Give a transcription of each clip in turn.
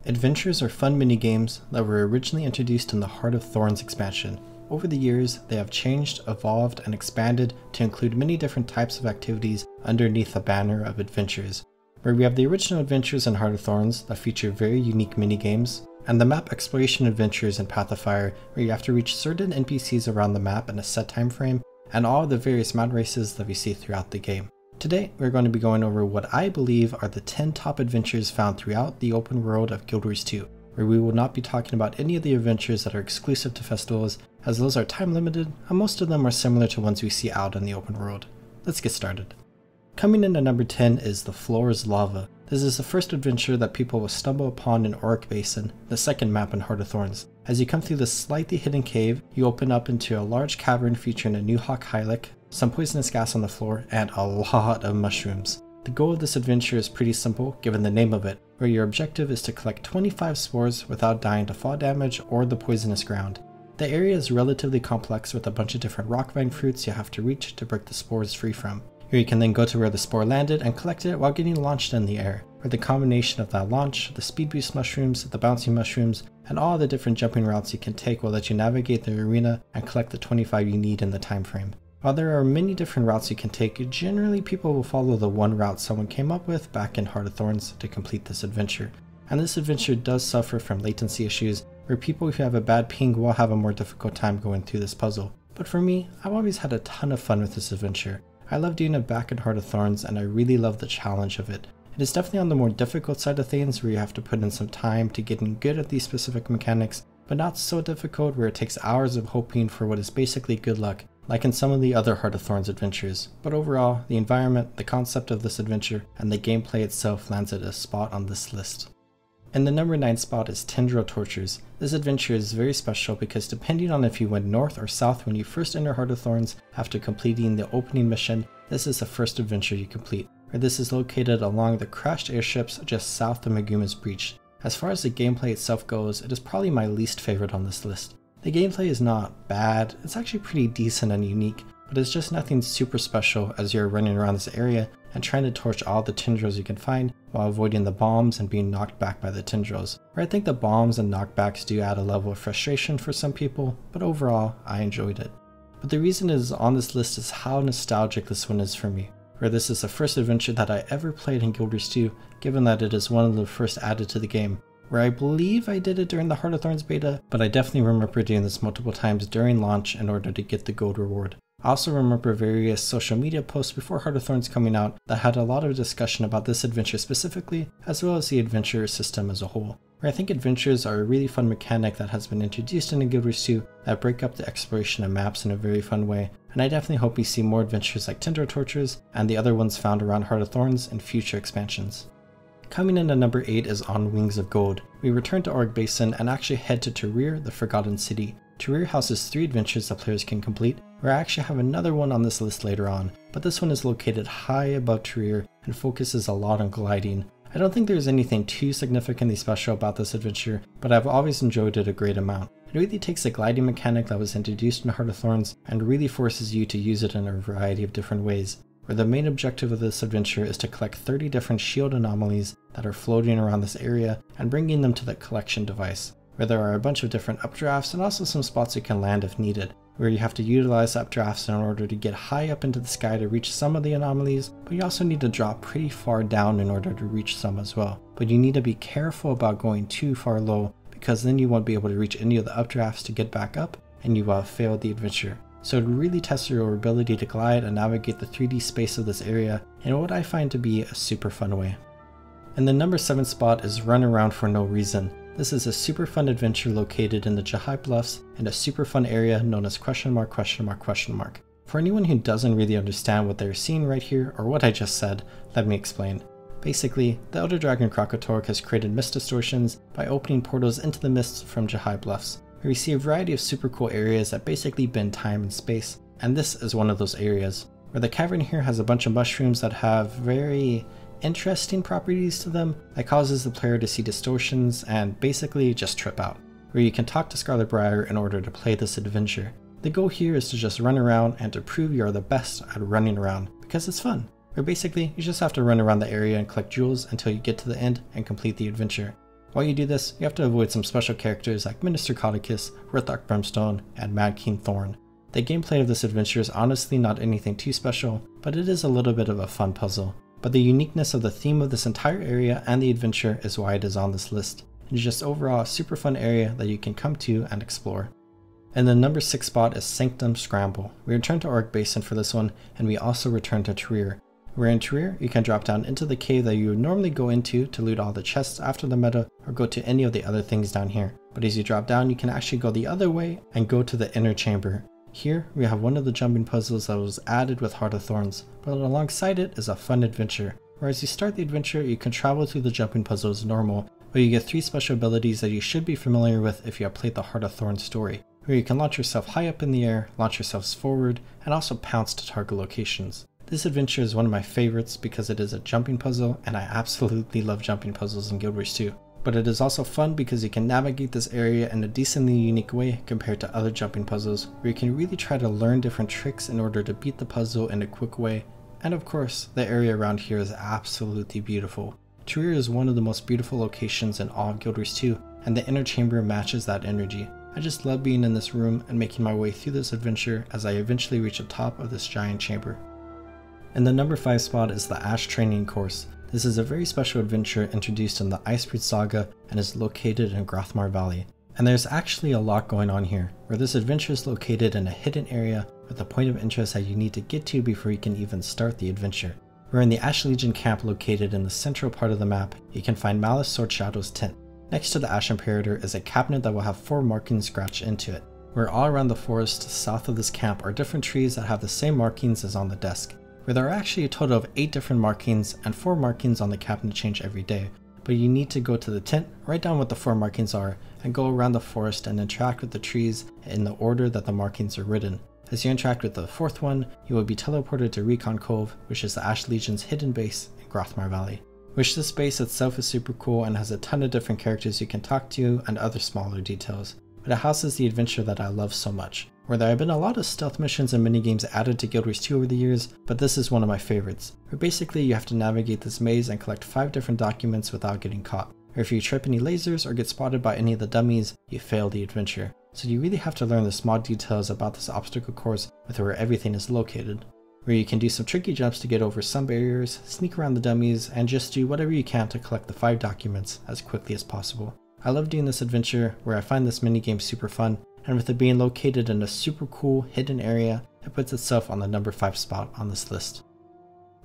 Adventures are fun minigames that were originally introduced in the Heart of Thorns expansion. Over the years, they have changed, evolved, and expanded to include many different types of activities underneath the banner of adventures. Where we have the original adventures in Heart of Thorns that feature very unique minigames, and the map exploration adventures in Path of Fire where you have to reach certain NPCs around the map in a set time frame, and all of the various mount races that we see throughout the game. Today, we're going to be going over what I believe are the 10 top adventures found throughout the open world of Guild Wars 2, where we will not be talking about any of the adventures that are exclusive to festivals, as those are time limited, and most of them are similar to ones we see out in the open world. Let's get started. Coming in at number 10 is The Floor is Lava. This is the first adventure that people will stumble upon in Auric Basin, the second map in Heart of Thorns. As you come through this slightly hidden cave, you open up into a large cavern featuring a new hawk hylic, some poisonous gas on the floor, and a lot of mushrooms. The goal of this adventure is pretty simple given the name of it, where your objective is to collect 25 spores without dying to fall damage or the poisonous ground. The area is relatively complex with a bunch of different rock vine fruits you have to reach to break the spores free from. Here you can then go to where the spore landed and collect it while getting launched in the air, where the combination of that launch, the speed boost mushrooms, the bouncy mushrooms, and all the different jumping routes you can take will let you navigate the arena and collect the 25 you need in the time frame. While there are many different routes you can take, generally people will follow the one route someone came up with back in Heart of Thorns to complete this adventure. And this adventure does suffer from latency issues, where people who have a bad ping will have a more difficult time going through this puzzle. But for me, I've always had a ton of fun with this adventure. I love doing it back in Heart of Thorns, and I really love the challenge of it. It is definitely on the more difficult side of things, where you have to put in some time to getting good at these specific mechanics, but not so difficult where it takes hours of hoping for what is basically good luck, like in some of the other Heart of Thorns adventures. But overall, the environment, the concept of this adventure, and the gameplay itself lands at a spot on this list. In the number 9 spot is Tendril Torchers. This adventure is very special because depending on if you went north or south when you first enter Heart of Thorns after completing the opening mission, this is the first adventure you complete, where this is located along the crashed airships just south of Maguma's Breach. As far as the gameplay itself goes, it is probably my least favorite on this list. The gameplay is not bad, it's actually pretty decent and unique, but it's just nothing super special as you're running around this area and trying to torch all the tendrils you can find while avoiding the bombs and being knocked back by the tendrils. Where I think the bombs and knockbacks do add a level of frustration for some people, but overall, I enjoyed it. But the reason it is on this list is how nostalgic this one is for me, where this is the first adventure that I ever played in Guild Wars 2, given that it is one of the first added to the game, where I believe I did it during the Heart of Thorns beta, but I definitely remember doing this multiple times during launch in order to get the gold reward. I also remember various social media posts before Heart of Thorns coming out that had a lot of discussion about this adventure specifically, as well as the adventure system as a whole, where I think adventures are a really fun mechanic that has been introduced in Guild Wars 2 that break up the exploration of maps in a very fun way, and I definitely hope we see more adventures like Tendril Torchers and the other ones found around Heart of Thorns in future expansions. Coming in at number 8 is On Wings of Gold. We return to Auric Basin and actually head to Tyria, the Forgotten City. Tyria houses 3 adventures that players can complete, where I actually have another one on this list later on, but this one is located high above Tyria and focuses a lot on gliding. I don't think there's anything too significantly special about this adventure, but I've always enjoyed it a great amount. It really takes the gliding mechanic that was introduced in Heart of Thorns and really forces you to use it in a variety of different ways, where the main objective of this adventure is to collect 30 different shield anomalies that are floating around this area and bringing them to the collection device, where there are a bunch of different updrafts and also some spots you can land if needed, where you have to utilize updrafts in order to get high up into the sky to reach some of the anomalies, but you also need to drop pretty far down in order to reach some as well. But you need to be careful about going too far low, because then you won't be able to reach any of the updrafts to get back up, and you will have failed the adventure. So it really tests your ability to glide and navigate the 3D space of this area in what I find to be a super fun way. And the number 7 spot is Run Around for No Reason. This is a super fun adventure located in the Jahai Bluffs in a super fun area known as ? For anyone who doesn't really understand what they're seeing right here or what I just said, let me explain. Basically, the Elder Dragon Krakatorg has created mist distortions by opening portals into the mists from Jahai Bluffs, where we see a variety of super cool areas that basically bend time and space, and this is one of those areas, where the cavern here has a bunch of mushrooms that have very interesting properties to them that causes the player to see distortions and basically just trip out, where you can talk to Scarlet Briar in order to play this adventure. The goal here is to just run around and to prove you are the best at running around, because it's fun, where basically you just have to run around the area and collect jewels until you get to the end and complete the adventure. While you do this, you have to avoid some special characters like Minister Caudicus, Rithok Brimstone, and Mad King Thorn. The gameplay of this adventure is honestly not anything too special, but it is a little bit of a fun puzzle. But the uniqueness of the theme of this entire area and the adventure is why it is on this list. It is just overall a super fun area that you can come to and explore. And the number 6 spot is Sanctum Scramble. We return to Auric Basin for this one, and we also return to Tyria. Where in Tyria, you can drop down into the cave that you would normally go into to loot all the chests after the meta, or go to any of the other things down here. But as you drop down, you can actually go the other way and go to the inner chamber. Here, we have one of the jumping puzzles that was added with Heart of Thorns, but alongside it is a fun adventure. Where as you start the adventure, you can travel through the jumping puzzle as normal, but you get 3 special abilities that you should be familiar with if you have played the Heart of Thorns story, where you can launch yourself high up in the air, launch yourselves forward, and also pounce to target locations. This adventure is one of my favorites because it is a jumping puzzle, and I absolutely love jumping puzzles in Guild Wars 2. But it is also fun because you can navigate this area in a decently unique way compared to other jumping puzzles, where you can really try to learn different tricks in order to beat the puzzle in a quick way. And of course, the area around here is absolutely beautiful. Tyria is one of the most beautiful locations in all of Guild Wars 2, and the inner chamber matches that energy. I just love being in this room and making my way through this adventure as I eventually reach the top of this giant chamber. And the number 5 spot is the Ash Training Course. This is a very special adventure introduced in the Icebreed Saga and is located in Grothmar Valley. And there's actually a lot going on here, where this adventure is located in a hidden area with a point of interest that you need to get to before you can even start the adventure. We're in the Ash Legion camp located in the central part of the map. You can find Malice Sword Shadow's tent. Next to the Ash Imperator is a cabinet that will have 4 markings scratched into it. Where all around the forest south of this camp are different trees that have the same markings as on the desk. Where there are actually a total of 8 different markings, and 4 markings on the cabinet change every day, but you need to go to the tent, write down what the 4 markings are, and go around the forest and interact with the trees in the order that the markings are written. As you interact with the 4th one, you will be teleported to Recon Cove, which is the Ash Legion's hidden base in Grothmar Valley. Which this base itself is super cool and has a ton of different characters you can talk to and other smaller details, but it houses the adventure that I love so much. Where there have been a lot of stealth missions and minigames added to Guild Wars 2 over the years, but this is one of my favorites, where basically you have to navigate this maze and collect 5 different documents without getting caught. Or if you trip any lasers or get spotted by any of the dummies, you fail the adventure. So you really have to learn the small details about this obstacle course with where everything is located. Where you can do some tricky jumps to get over some barriers, sneak around the dummies, and just do whatever you can to collect the 5 documents as quickly as possible. I love doing this adventure, where I find this minigame super fun, and with it being located in a super cool hidden area, it puts itself on the number 5 spot on this list.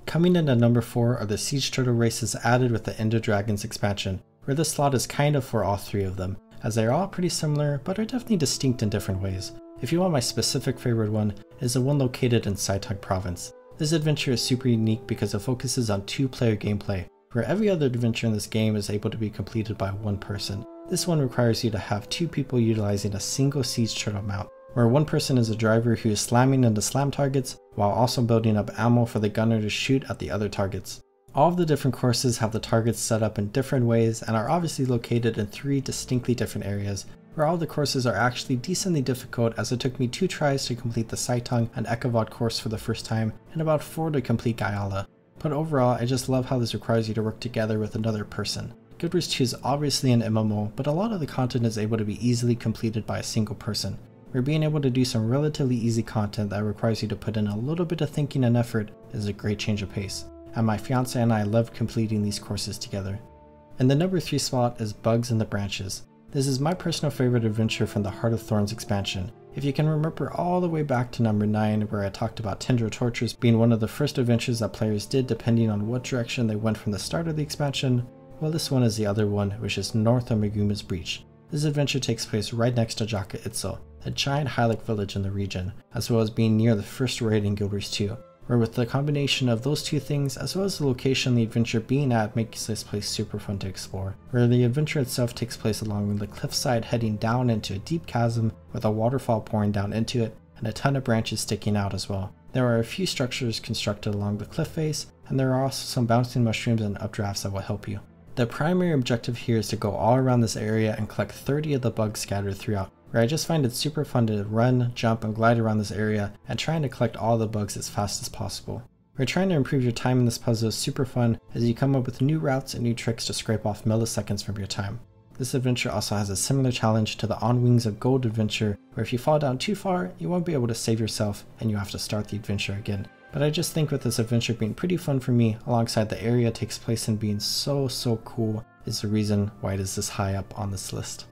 Coming in at number 4 are the Siege Turtle races added with the Ender Dragons expansion, where this slot is kind of for all 3 of them, as they are all pretty similar but are definitely distinct in different ways. If you want my specific favorite one, it is the one located in Saitag Province. This adventure is super unique because it focuses on 2-player gameplay, where every other adventure in this game is able to be completed by 1 person. This one requires you to have 2 people utilizing a single Siege Turtle mount, where 1 person is a driver who is slamming into slam targets while also building up ammo for the gunner to shoot at the other targets. All of the different courses have the targets set up in different ways and are obviously located in 3 distinctly different areas, where all the courses are actually decently difficult, as it took me 2 tries to complete the Saitang and Ekavad course for the first time and about 4 to complete Gayala. But overall, I just love how this requires you to work together with another person. Guild Wars 2 is obviously an MMO, but a lot of the content is able to be easily completed by a single person. Where being able to do some relatively easy content that requires you to put in a little bit of thinking and effort is a great change of pace. And my fiance and I love completing these courses together. And the number 3 spot is Bugs in the Branches. This is my personal favorite adventure from the Heart of Thorns expansion. If you can remember all the way back to number 9, where I talked about Tendril Torchers being one of the first adventures that players did depending on what direction they went from the start of the expansion, well, this one is the other one, which is north of Maguma's Breach. This adventure takes place right next to Jaka Itzel, a giant Hylic village in the region, as well as being near the first raid in Guild Wars 2, where with the combination of those 2 things, as well as the location the adventure being at, makes this place super fun to explore, where the adventure itself takes place along the cliffside heading down into a deep chasm with a waterfall pouring down into it, and a ton of branches sticking out as well. There are a few structures constructed along the cliff face, and there are also some bouncing mushrooms and updrafts that will help you. The primary objective here is to go all around this area and collect 30 of the bugs scattered throughout, where I just find it super fun to run, jump, and glide around this area and trying to collect all the bugs as fast as possible. Where trying to improve your time in this puzzle is super fun as you come up with new routes and new tricks to scrape off milliseconds from your time. This adventure also has a similar challenge to the On Wings of Gold adventure, where if you fall down too far, you won't be able to save yourself and you have to start the adventure again. But I just think with this adventure being pretty fun for me, alongside the area it takes place in being so cool, is the reason why it is this high up on this list.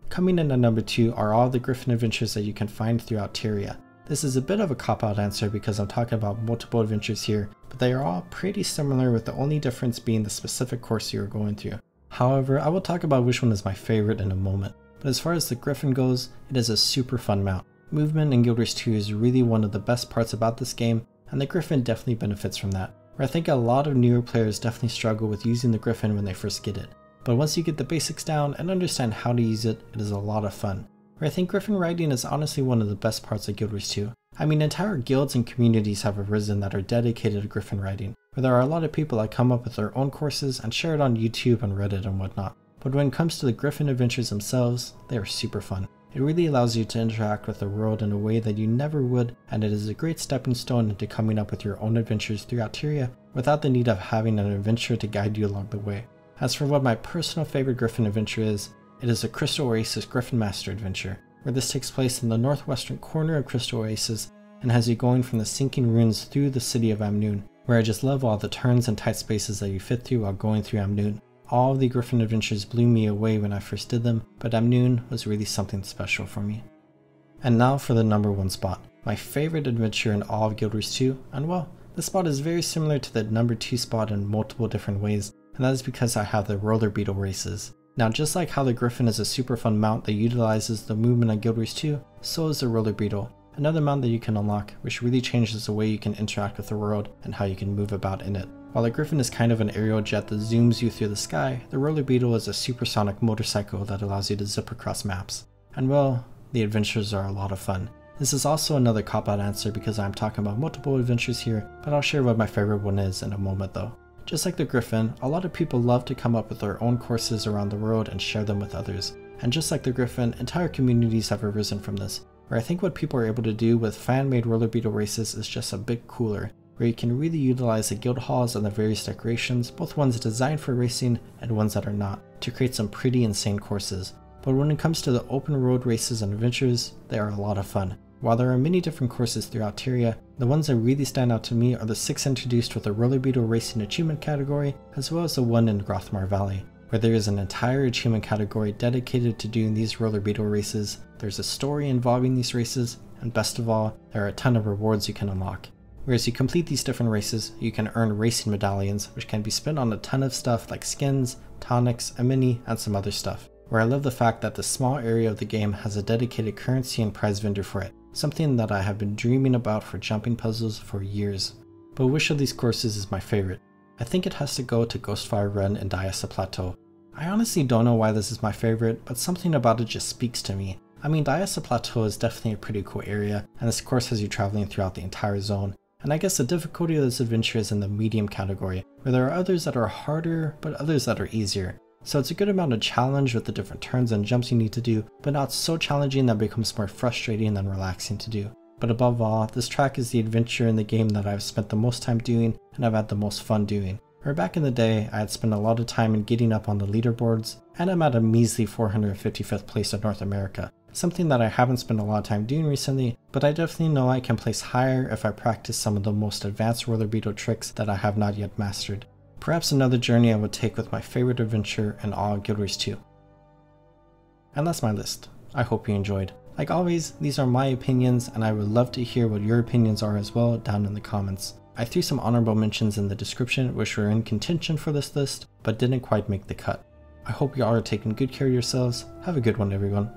Coming in at number 2 are all the Griffon adventures that you can find throughout Tyria. This is a bit of a cop-out answer because I'm talking about multiple adventures here, but they are all pretty similar, with the only difference being the specific course you are going through. However, I will talk about which one is my favorite in a moment, but as far as the Griffon goes, it is a super fun mount. Movement in Guild Wars 2 is really one of the best parts about this game, and the Griffon definitely benefits from that, where I think a lot of newer players definitely struggle with using the Griffon when they first get it. But once you get the basics down and understand how to use it, it is a lot of fun. Where I think Griffon riding is honestly one of the best parts of Guild Wars 2. I mean, entire guilds and communities have arisen that are dedicated to Griffon riding, where there are a lot of people that come up with their own courses and share it on YouTube and Reddit and whatnot. But when it comes to the Griffon adventures themselves, they are super fun. It really allows you to interact with the world in a way that you never would, and it is a great stepping stone into coming up with your own adventures throughout Tyria without the need of having an adventurer to guide you along the way. As for what my personal favorite Griffon adventure is, it is the Crystal Oasis Griffon Master adventure, where this takes place in the northwestern corner of Crystal Oasis and has you going from the sinking ruins through the city of Amnoon, where I just love all the turns and tight spaces that you fit through while going through Amnoon. All of the Griffon adventures blew me away when I first did them, but Amnoon was really something special for me. And now for the number 1 spot, my favorite adventure in all of Guild Wars 2, and well, this spot is very similar to the number 2 spot in multiple different ways, and that is because I have the roller beetle races. Now, just like how the Griffon is a super fun mount that utilizes the movement on Guild Wars 2, so is the roller beetle, another mount that you can unlock, which really changes the way you can interact with the world and how you can move about in it. While the Griffon is kind of an aerial jet that zooms you through the sky, the roller beetle is a supersonic motorcycle that allows you to zip across maps. And well, the adventures are a lot of fun. This is also another cop-out answer because I'm talking about multiple adventures here, but I'll share what my favorite one is in a moment though. Just like the Griffon, a lot of people love to come up with their own courses around the world and share them with others. And just like the Griffon, entire communities have arisen from this, where I think what people are able to do with fan-made roller beetle races is just a bit cooler, where you can really utilize the guild halls and the various decorations, both ones designed for racing and ones that are not, to create some pretty insane courses. But when it comes to the open road races and adventures, they are a lot of fun. While there are many different courses throughout Tyria, the ones that really stand out to me are the 6 introduced with the roller beetle racing achievement category, as well as the one in Grothmar Valley, where there is an entire achievement category dedicated to doing these roller beetle races. There's a story involving these races, and best of all, there are a ton of rewards you can unlock. Whereas you complete these different races, you can earn racing medallions, which can be spent on a ton of stuff like skins, tonics, a mini, and some other stuff. Where I love the fact that the small area of the game has a dedicated currency and prize vendor for it, something that I have been dreaming about for jumping puzzles for years. But which of these courses is my favorite? I think it has to go to Ghostfire Run and Diasa Plateau. I honestly don't know why this is my favorite, but something about it just speaks to me. I mean, Diasa Plateau is definitely a pretty cool area, and this course has you traveling throughout the entire zone. And I guess the difficulty of this adventure is in the medium category, where there are others that are harder, but others that are easier. So it's a good amount of challenge with the different turns and jumps you need to do, but not so challenging that it becomes more frustrating than relaxing to do. But above all, this track is the adventure in the game that I've spent the most time doing and I've had the most fun doing. Where back in the day, I had spent a lot of time in getting up on the leaderboards, and I'm at a measly 455th place in North America. Something that I haven't spent a lot of time doing recently, but I definitely know I can place higher if I practice some of the most advanced roller beetle tricks that I have not yet mastered. Perhaps another journey I would take with my favorite adventure in all Guild Wars 2. And that's my list. I hope you enjoyed. Like always, these are my opinions, and I would love to hear what your opinions are as well down in the comments. I threw some honorable mentions in the description which were in contention for this list, but didn't quite make the cut. I hope you all are taking good care of yourselves. Have a good one, everyone.